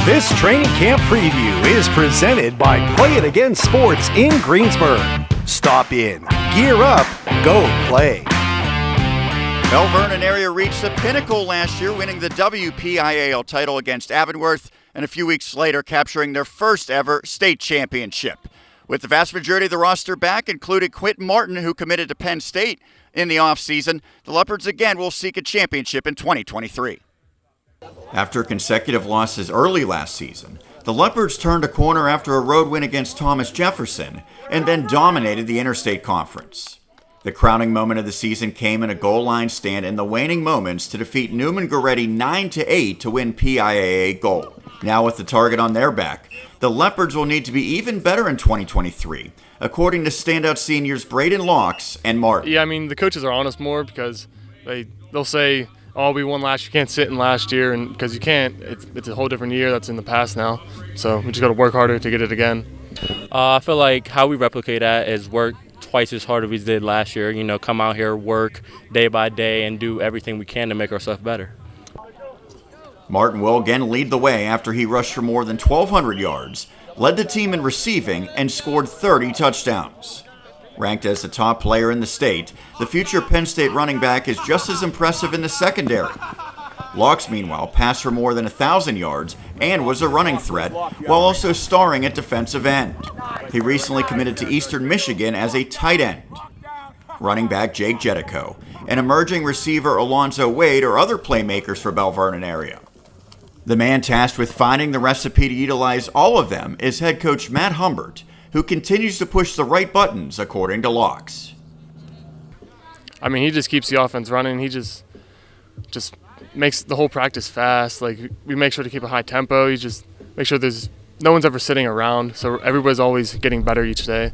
This training camp preview is presented by Play It Again Sports in Greensburg. Stop in, gear up, go play. Belle Vernon area reached the pinnacle last year, winning the WPIAL title against Avonworth, and a few weeks later capturing their first ever state championship. With the vast majority of the roster back, including Quentin Martin, who committed to Penn State in the offseason, the Leopards again will seek a championship in 2023. After consecutive losses early last season, the Leopards turned a corner after a road win against Thomas Jefferson and then dominated the Interstate Conference. The crowning moment of the season came in a goal line stand in the waning moments to defeat Newman Goretti 9-8 to win PIAA gold. Now with the target on their back, the Leopards will need to be even better in 2023, according to standout seniors Braden Locks and Martin. Yeah, I mean, the coaches are honest more because they'll say, oh, we won last year, you can't sit in last year, and because you can't, it's a whole different year that's in the past now. So we just got to work harder to get it again. I feel like how we replicate that is work twice as hard as we did last year. You know, come out here, work day by day, and do everything we can to make ourselves better. Martin will again lead the way after he rushed for more than 1,200 yards, led the team in receiving, and scored 30 touchdowns. Ranked as the top player in the state, the future Penn State running back is just as impressive in the secondary. Locks, meanwhile, passed for more than 1,000 yards and was a running threat, while also starring at defensive end. He recently committed to Eastern Michigan as a tight end. Running back Jake Jetico and emerging receiver Alonzo Wade are other playmakers for Belle Vernon area. The man tasked with finding the recipe to utilize all of them is head coach Matt Humbert, who continues to push the right buttons, according to Locks. I mean, he just keeps the offense running. He just makes the whole practice fast. Like, we make sure to keep a high tempo. He just makes sure there's no one's ever sitting around, so everybody's always getting better each day.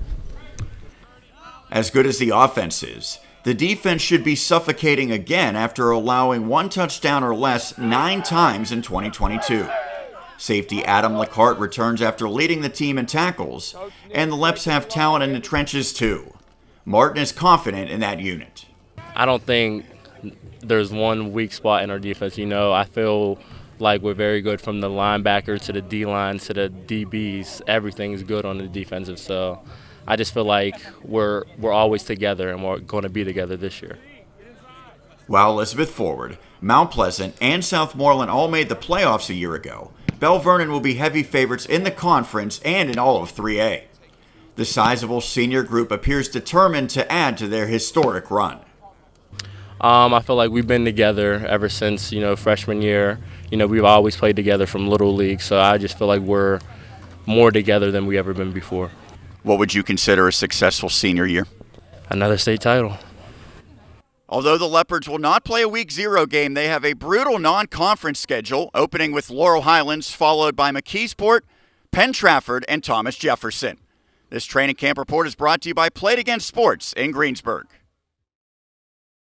As good as the offense is, the defense should be suffocating again after allowing one touchdown or less 9 times in 2022. Safety Adam LeCarte returns after leading the team in tackles, and the Leps have talent in the trenches too. Martin is confident in that unit. I don't think there's one weak spot in our defense. You know, I feel like we're very good from the linebacker to the D-line to the DBs. Everything's good on the defensive, so I just feel like we're always together, and we're going to be together this year. While Elizabeth Forward, Mount Pleasant, and Southmoreland all made the playoffs a year ago, Belle Vernon will be heavy favorites in the conference and in all of 3A. The sizable senior group appears determined to add to their historic run. I feel like we've been together ever since, freshman year. We've always played together from Little League, so I just feel like we're more together than we ever been before. What would you consider a successful senior year? Another state title. Although the Leopards will not play a Week 0 game, they have a brutal non-conference schedule, opening with Laurel Highlands, followed by McKeesport, Penn Trafford, and Thomas Jefferson. This training camp report is brought to you by Play It Again Sports in Greensburg.